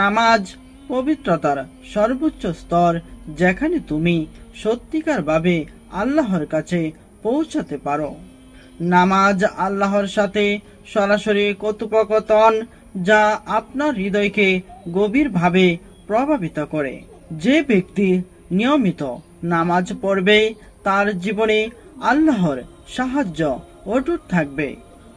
নামাজ পবিত্রতার সর্বোচ্চ স্তর, যেখানে তুমি সত্যিকার ভাবে আল্লাহর কাছে পৌঁছাতে পারো। নামাজ আল্লাহর সাথে সরাসরি কথোপকথন, যা আপনার হৃদয়কে গভীরভাবে প্রভাবিত করে। যে ব্যক্তি নিয়মিত নামাজ পড়বে তার জীবনে আল্লাহর সাহায্য অটুট থাকবে।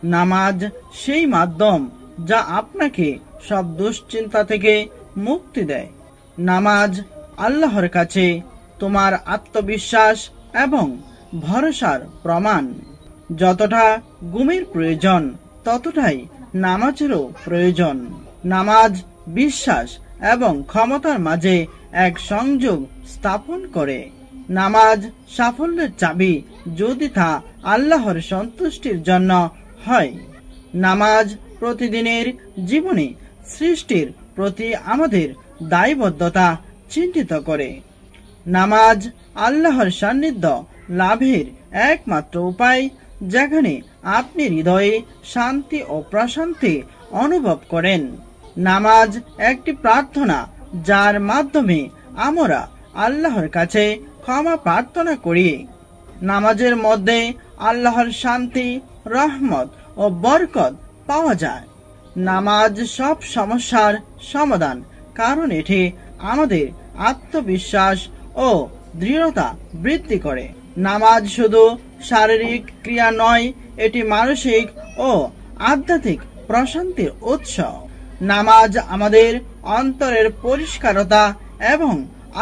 নামাজ সেই মাধ্যম যা আপনাকে সব দুশ্চিন্তা থেকে মুক্তি দেয়। নামাজ আল্লাহর কাছে তোমার আত্মবিশ্বাস এবং ভরসার প্রমাণ। যতটা ঘুমের প্রয়োজন ততটাই নামাজেরও প্রয়োজন। নামাজ বিশ্বাস এবং ক্ষমতার মাঝে এক সংযোগ স্থাপন করে। নামাজ সাফল্যের চাবি, যদি তা আল্লাহর সন্তুষ্টির জন্য হয়। নামাজ প্রতিদিনের জীবনে সৃষ্টির প্রতি আমাদের দায়বদ্ধতা চিহ্নিত করে। নামাজ আল্লাহর সান্নিধ্য লাভের একমাত্র উপায়, যেখানে আপনি হৃদয়ে শান্তি ও প্রশান্তি অনুভব করেন। নামাজ একটি প্রার্থনা, যার মাধ্যমে আমরা আল্লাহর কাছে ক্ষমা প্রার্থনা করি। নামাজের মধ্যে আল্লাহর শান্তি, রহমত ও বরকত পাওয়া যায়। নামাজ সব সমস্যার সমাধান, কারণ এটি আমাদের আত্মবিশ্বাস ও দৃঢ়তা বৃদ্ধি করে। নামাজ শুধু শারীরিক ক্রিয়া নয়, এটি মানসিক ও আধ্যাত্মিক প্রশান্তির উৎস। নামাজ আমাদের অন্তরের পরিষ্কারতা এবং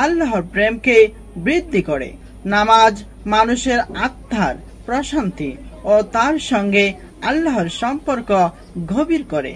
আল্লাহর প্রেমকে বৃদ্ধি করে। নামাজ মানুষের আত্মার প্রশান্তি ও তার সঙ্গে আল্লাহর সম্পর্ক গভীর করে।